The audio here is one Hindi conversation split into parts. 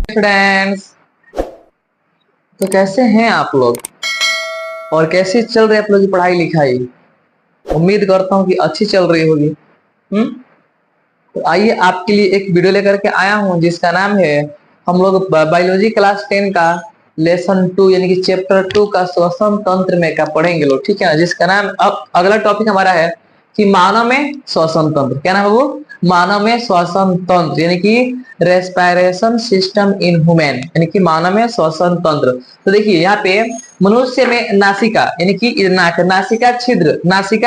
फ्रेंड्स, तो कैसे हैं आप लोग और कैसे चल रही है आप लोग की पढ़ाई लिखाई। उम्मीद करता हूँ कि अच्छी चल रही होगी। तो आइए आपके लिए एक वीडियो लेकर के आया हूँ जिसका नाम है हम लोग बायोलॉजी क्लास 10 का लेसन 2 यानी कि चैप्टर 2 का श्वसन तंत्र में का पढ़ेंगे लोग, ठीक है ना। जिसका नाम अब अगला टॉपिक हमारा है कि मानव में श्वसन तंत्र। क्या नाम है वो? मानव में श्वसन तंत्र यानी कि रेस्पिरेशन सिस्टम इन ह्यूमन यानी कि मानव में श्वसन तंत्र। तो देखिए यहाँ पे मनुष्य में नासिका यानी कि नाक, नासिका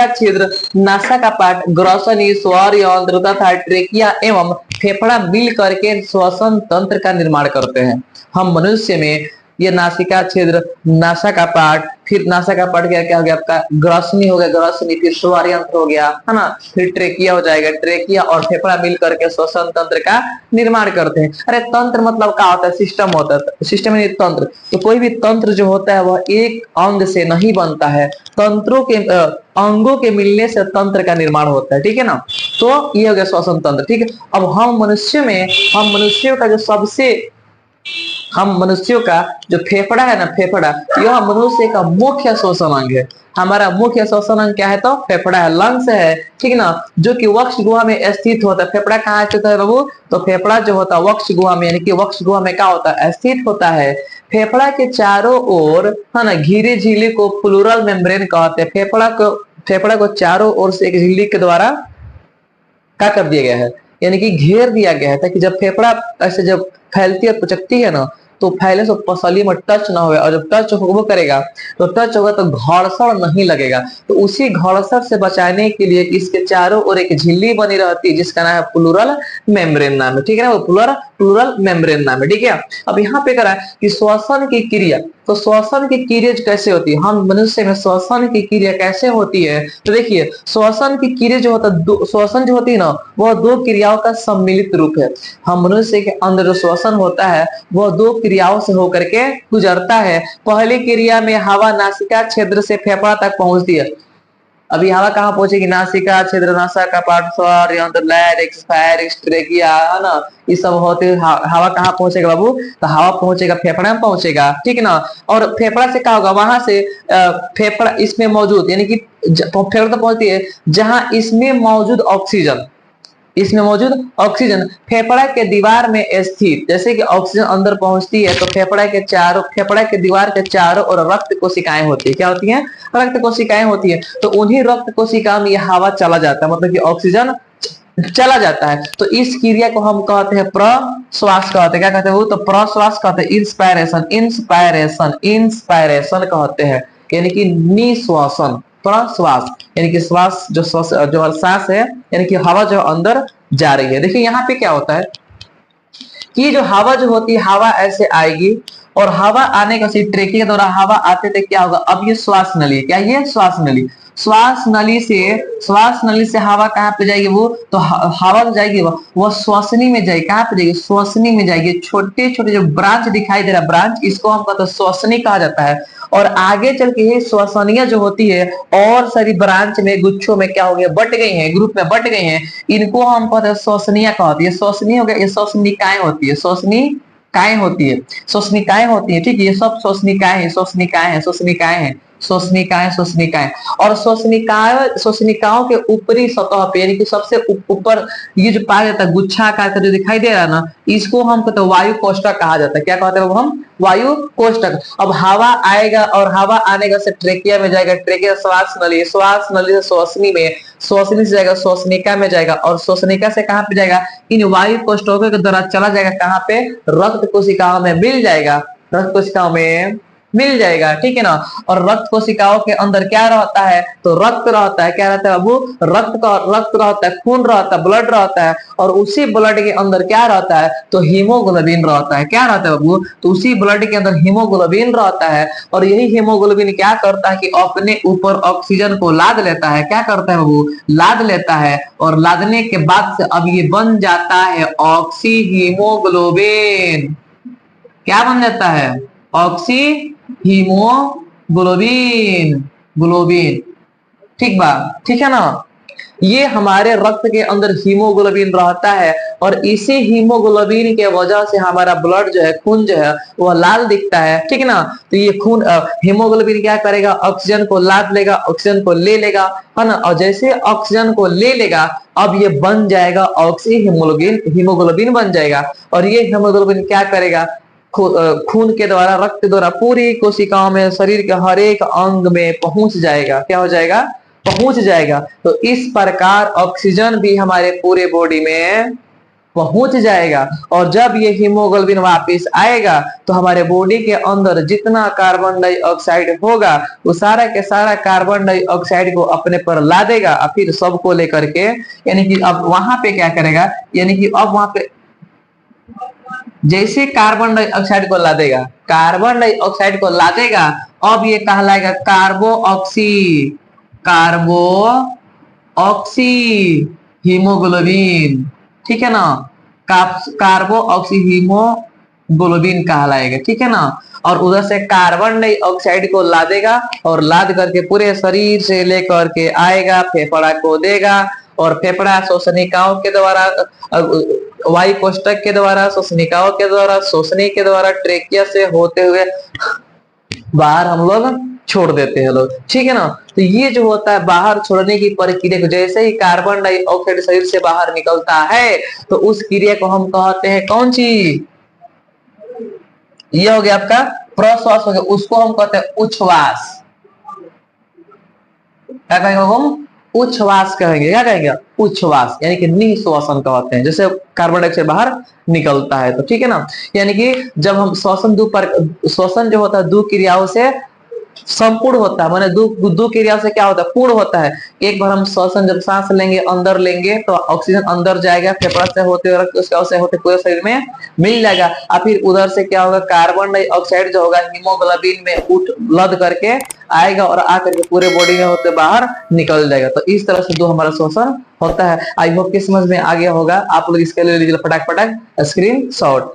छिद्र, नासा का पार्ट, ग्रसनी, स्वर यंत्र तथा ट्रेकिया एवं फेफड़ा मिल करके श्वसन तंत्र का निर्माण करते हैं। हम मनुष्य में ये नासिका छिद्र, नासा का पार्ट, फिर नासा का पार्ट क्या क्या हो गया आपका? ग्रसनी हो गया, ग्रसनी, फिर स्वर यंत्र हो गया, है ना। फिर ट्रेकिया हो जाएगा, ट्रेकिया और फेफड़ा मिल करके श्वसन तंत्र का निर्माण करते हैं। अरे तंत्र मतलब क्या होता है? सिस्टम होता है। सिस्टम यानी तंत्र। तो कोई भी तंत्र जो होता है वह एक अंग से नहीं बनता है, तंत्रों के अंगों के मिलने से तंत्र का निर्माण होता है, ठीक है ना। तो ये हो गया श्वसन तंत्र, ठीक है। अब हम मनुष्यों का जो सबसे हम मनुष्यों का जो फेफड़ा है ना, फेफड़ा, यह मनुष्य का मुख्य श्वसन अंग है। हमारा मुख्य श्वसन अंग क्या है? तो फेफड़ा है, लंग्स है, ठीक ना। जो कि वक्ष गुहा में स्थित होता है। फेफड़ा कहाँ स्थित है बाबू? तो फेफड़ा जो होता है वक्ष गुहा में, यानी कि वक्ष गुहा में क्या होता है? स्थित होता है। फेफड़ा के चारों ओर, है ना, घिरे झिल्ली को प्लूरल मेम्ब्रेन कहते हैं। फेफड़ा को चारों ओर से एक झिल्ली के द्वारा क्या कर दिया गया है? यानी कि घेर दिया गया है, ताकि जब फेफड़ा ऐसे जब फैलती है, पुचकती है ना, तो फैले से पसली में टच ना हो, और जब टच हो करेगा तो टच होगा तो घर्षण नहीं लगेगा। तो उसी घर्षण से बचाने के लिए इसके चारों ओर एक झिल्ली बनी रहती है जिसका नाम है प्लूरल मेम्ब्रेन नाम है, ठीक है ना। वो प्लूरल मेम्ब्रेन नाम है, ठीक है। अब यहाँ पे करा कि श्वसन की क्रिया, तो श्वसन की क्रिया कैसे होती है? हम मनुष्य में श्वसन की क्रिया कैसे होती है? तो देखिए श्वसन की क्रिया जो होता है, श्वसन जो होती है ना, वह दो क्रियाओं का सम्मिलित रूप है। हम मनुष्य के अंदर जो श्वसन होता है वह दो क्रियाओं से होकर के गुजरता है। पहली क्रिया में हवा नासिका छिद्र से फेफड़ा तक पहुंचती है। अभी हवा कहाँ पहुंचेगी? नासिका छिद्र, नासा का पार्ट, स्वर यंत्र, लैरिक्स, फायरिक्स, ट्रेकिया, है ना, ये सब होते। हवा कहाँ पहुंचेगा बाबू? तो हवा पहुंचेगा फेफड़ा में पहुंचेगा, ठीक है ना। और फेफड़ा से क्या होगा? वहां से फेफड़ा इसमें मौजूद, यानी कि फेफड़ा तो पहुंचती है जहां इसमें मौजूद ऑक्सीजन फेफड़ा के दीवार में स्थित, जैसे कि ऑक्सीजन अंदर पहुंचती है तो फेफड़ा के दीवार के चारों और रक्त कोशिकाएं होती है। क्या होती हैं? रक्त कोशिकाएं होती है। तो उन्हीं रक्त कोशिकाओं में यह हवा चला जाता है, मतलब कि ऑक्सीजन चला जाता है। तो इस क्रिया को हम कहते हैं प्रश्वास कहते हैं। क्या कहते हैं वो? तो प्रश्वास कहते हैं। इंस्पायरेशन कहते हैं, यानी कि निश्वासन। प्रश्वास यानी कि श्वास, जो सांस है, यानी कि हवा जो अंदर जा रही है। देखिए यहाँ पे क्या होता है कि जो हवा जो होती है, हवा ऐसे आएगी और हवा आने का ट्रेकिंग के दौरान हवा आते थे क्या होगा? अब ये श्वास नली है। क्या ये? श्वास नली से हवा कहाँ पे जाएगी? वो तो हवा तो जाएगी, वो श्वसनी में जाएगी। कहाँ पे जाएगी? श्वसनी में जाएगी। छोटे छोटे जो ब्रांच दिखाई दे रहा है, ब्रांच, इसको हम कहते हैं श्वसनी कहा जाता है। और आगे चल के ये श्वसनिया जो होती है और सारी ब्रांच में, गुच्छों में क्या हो गया? बट गई है, ग्रुप में बट गई है। इनको हम कहते हैं श्वसनिया कहती है। श्वसनी हो गया, ये श्वसनिकाएं होती है, श्वसनिकाएं होती है, श्वसनिकाएं होती है, ठीक है। ये सब श्वसनिकाएं। और श्वसनिकाओं के ऊपरी सतह पे, यानी कि सबसे ऊपर ये जो पाया जाता है गुच्छा आकार का जो दिखाई दे रहा है ना, इसको हम कहते हैं वायु कोष्ठक कहा जाता है। क्या कहते हैं हम? वायु कोष्ठक। अब हवा आएगा और हवा आने का से ट्रेकिया में जाएगा, ट्रेकिया श्वास नली से श्वसनी से जाएगा, श्वसनिका में जाएगा, और श्वसनिका से कहां पे जाएगा? इन वायु कोष्ठकों के द्वारा चला जाएगा कहां पे? रक्त कोशिकाओं में मिल जाएगा, ठीक है ना। और रक्त कोशिकाओं के अंदर क्या रहता है? तो रक्त रहता है। क्या रहता है बाबू? रक्त रहता है, खून रहता है, ब्लड रहता है। और उसी ब्लड के अंदर क्या रहता है? तो हीमोग्लोबिन रहता है। क्या रहता है बाबू? तो उसी ब्लड के अंदर हीमोग्लोबिन रहता है। और यही हीमोग्लोबिन क्या करता है कि अपने ऊपर ऑक्सीजन को लाद लेता है। क्या करता है बाबू? लाद लेता है। और लादने के बाद से अब ये बन जाता है ऑक्सी हीमोग्लोबिन। क्या बन जाता है? ऑक्सी हीमोग्लोबिन, ग्लोबिन, ठीक बा, ठीक है ना। ये हमारे रक्त के अंदर हीमोग्लोबिन रहता है और इसी हीमोग्लोबिन के वजह से हमारा ब्लड जो है, खून जो है वो लाल दिखता है, ठीक है ना। तो ये खून हीमोग्लोबिन क्या करेगा, ऑक्सीजन को लाद लेगा, ऑक्सीजन को ले लेगा, है ना। और जैसे ऑक्सीजन को ले लेगा अब ये बन जाएगा ऑक्सी हीमोग्लोबिन, हीमोग्लोबिन बन जाएगा। और ये हीमोग्लोबिन क्या करेगा, खून के द्वारा, रक्त के द्वारा पूरी कोशिकाओं में, शरीर के हर एक अंग में पहुंच जाएगा। क्या हो जाएगा, पहुंच जाएगा। तो इस प्रकार ऑक्सीजन भी हमारे पूरे बॉडी में पहुंच जाएगा। और जब ये हीमोग्लोबिन वापस आएगा तो हमारे बॉडी के अंदर जितना कार्बन डाइऑक्साइड होगा वो सारा के सारा कार्बन डाइऑक्साइड को अपने पर ला देगा और फिर सबको लेकर के, यानी कि अब वहां पे क्या करेगा, यानी कि अब वहां पे जैसे कार्बन डाइऑक्साइड को ला देगा, कार्बन डाइऑक्साइड को ला देगा, अब ये कहलाएगा कार्बो ऑक्सी, कार्बो ऑक्सी हीमोग्लोबिन, ठीक है ना। कार्बो ऑक्सी हीमोग्लोबिन कहलाएगा, ठीक है ना। और उधर से कार्बन डाइऑक्साइड को ला देगा और लाद करके पूरे शरीर से लेकर के आएगा, फेफड़ा को देगा और फेफड़ा श्वसनिकाओं के द्वारा, वायु कोष्ठक के द्वारा, श्वसनिकाओं के द्वारा, श्वसनी के द्वारा, ट्रेकिया से होते हुए बाहर हम लोग छोड़ देते हैं लोग, ठीक है ना। तो ये जो होता है बाहर छोड़ने की प्रक्रिया को, जैसे ही कार्बन डाइऑक्साइड शरीर से बाहर निकलता है तो उस क्रिया को हम कहते हैं कौन सी, ये हो गया आपका प्रश्वास हो गया, उसको हम कहते हैं उच्छ्वास। क्या कहेंगे हम, उच्छ्वास कहेंगे। क्या कहेंगे, उच्छ्वास, यानी कि निःश्वासन कहते हैं, जैसे कार्बन डाइऑक्साइड बाहर निकलता है। तो ठीक है ना, यानी कि जब हम श्वसन जो होता है दो क्रियाओं से संपूर्ण होता है, माने दो क्रिया से क्या होता है, पूर्ण होता है। एक बार हम श्वसन जब सांस लेंगे, अंदर लेंगे तो ऑक्सीजन अंदर जाएगा, फेफड़ा से होते हुए रक्त कोशिकाओं से होते पूरे शरीर में मिल जाएगा। और फिर उधर से क्या होगा, कार्बन डाइऑक्साइड जो होगा हीमोग्लोबिन में उठ लद करके आएगा और आकर के पूरे बॉडी में होते बाहर निकल जाएगा। तो इस तरह से दो हमारा श्वसन होता है। आई होप कि समझ में आ गया होगा। आप लोग इसके लिए लीजिए फटाक फटाक स्क्रीन शॉट।